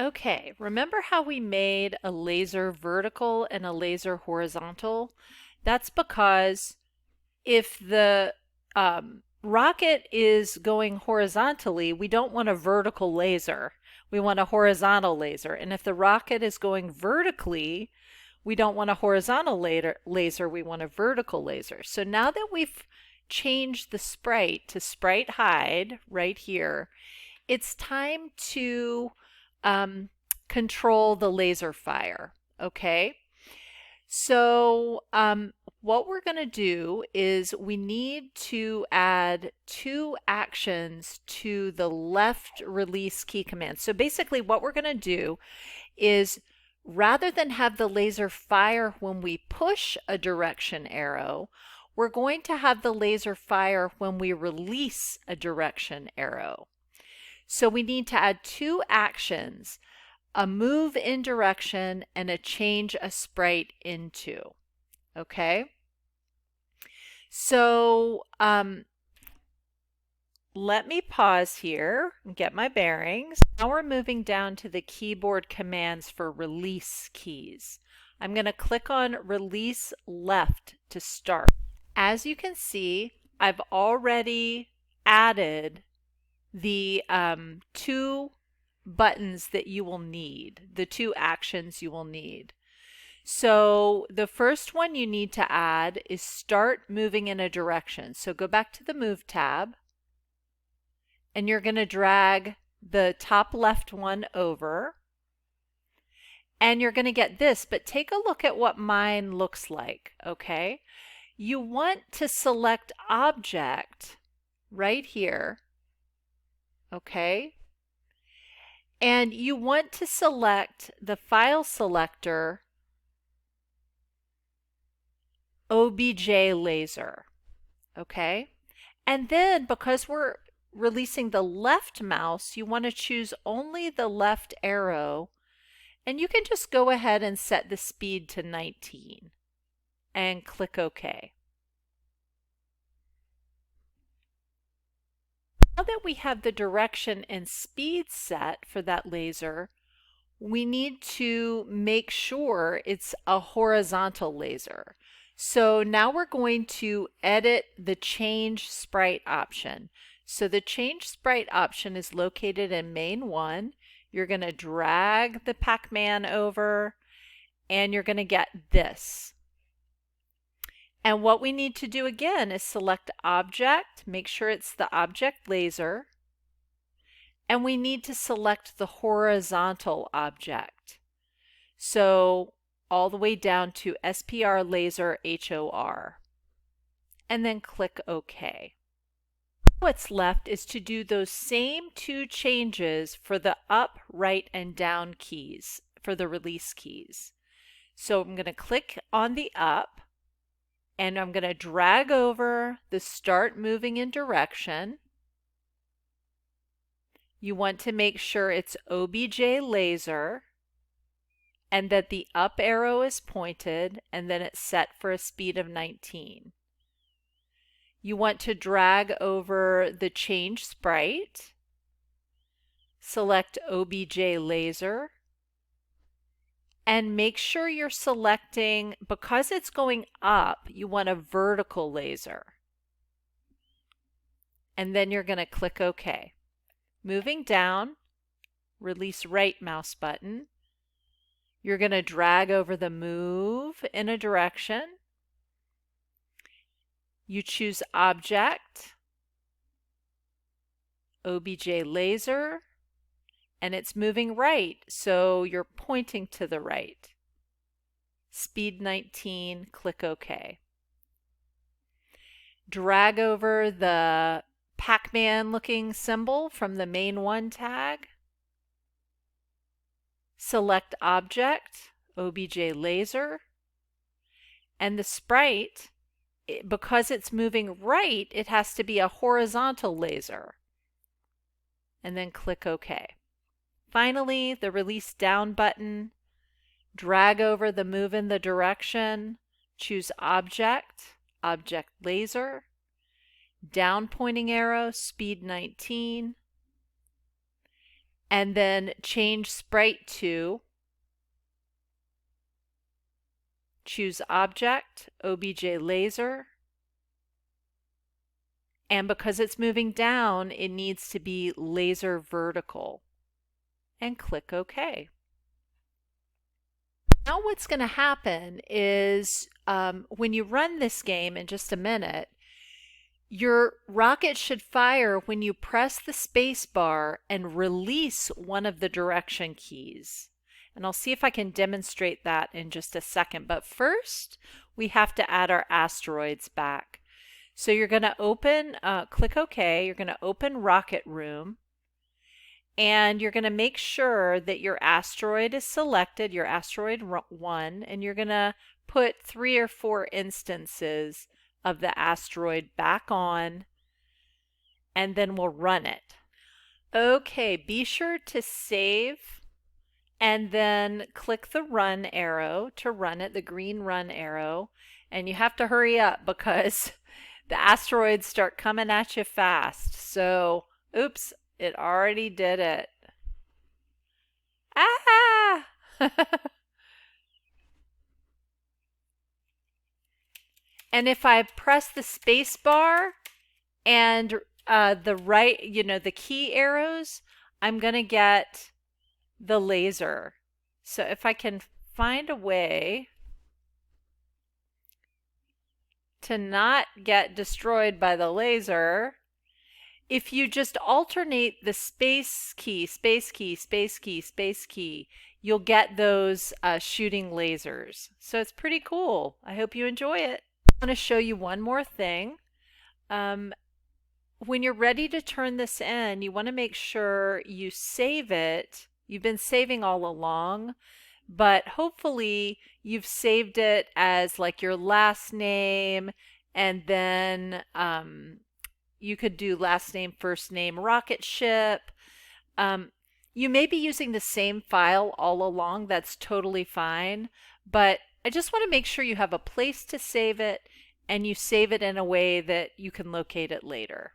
Okay, remember how we made a laser vertical and a laser horizontal? That's because if the rocket is going horizontally, we don't want a vertical laser. We want a horizontal laser. And if the rocket is going vertically, we don't want a horizontal laser, we want a vertical laser. So now that we've changed the sprite to sprite hide right here, it's time to um, control the laser fire. Okay? So, what we're going to do is we need to add two actions to the left release key command. So basically what we're going to do is rather than have the laser fire when we push a direction arrow, we're going to have the laser fire when we release a direction arrow. So we need to add two actions, a move in direction and a change a sprite into. Okay? So let me pause here and get my bearings. Now we're moving down to the keyboard commands for release keys. I'm going to click on release left to start. As you can see, I've already added the two buttons that you will need, the two actions you will need. So the first one you need to add is start moving in a direction. So go back to the Move tab, and you're going to drag the top left one over, and you're going to get this, but take a look at what mine looks like, okay? You want to select Object right here, okay? And you want to select the file selector OBJ laser, okay? And then because we're releasing the left mouse, you want to choose only the left arrow, and you can just go ahead and set the speed to 19 and click OK. Now that we have the direction and speed set for that laser, we need to make sure it's a horizontal laser. So now we're going to edit the change sprite option. So the change sprite option is located in main 1. You're going to drag the Pac-Man over and you're going to get this. And what we need to do again is select Object, make sure it's the object laser, and we need to select the horizontal object. So all the way down to SPR laser HOR, and then click OK. What's left is to do those same two changes for the up, right, and down keys for the release keys. So I'm going to click on the up, and I'm going to drag over the start moving in direction. You want to make sure it's OBJ laser and that the up arrow is pointed and then it's set for a speed of 19. You want to drag over the change sprite, select OBJ laser, and make sure you're selecting, because it's going up, you want a vertical laser. And then you're going to click OK. Moving down, release right mouse button. You're going to drag over the move in a direction. You choose Object, OBJ laser, and it's moving right, so you're pointing to the right. Speed 19, click OK. Drag over the Pac-Man looking symbol from the main 1 tag. Select Object, OBJ laser, and the sprite, because it's moving right, it has to be a horizontal laser. And then click OK. Finally, the release down button, drag over the move in the direction, choose Object, Object laser, down pointing arrow, speed 19, and then change sprite to, choose object, obj laser, and because it's moving down, it needs to be laser vertical, and click OK. Now what's going to happen is when you run this game in just a minute, your rocket should fire when you press the space bar and release one of the direction keys. And I'll see if I can demonstrate that in just a second. But first, we have to add our asteroids back. So you're going to open, click OK, you're going to open Rocket Room, and you're going to make sure that your asteroid is selected, your asteroid 1, and you're going to put 3 or 4 instances of the asteroid back on, and then we'll run it. Okay, be sure to save and then click the run arrow to run it, the green run arrow, and you have to hurry up because the asteroids start coming at you fast. So, oops, it already did it. Ah! And if I press the space bar and the right, the key arrows, I'm going to get the laser. So if I can find a way to not get destroyed by the laser, if you just alternate the space key, space key, space key, space key, you'll get those shooting lasers. So it's pretty cool. I hope you enjoy it. I want to show you one more thing. When you're ready to turn this in, you want to make sure you save it. You've been saving all along, but hopefully you've saved it as like your last name, and then you could do last name, first name, rocket ship. You may be using the same file all along. That's totally fine, but I just want to make sure you have a place to save it and you save it in a way that you can locate it later.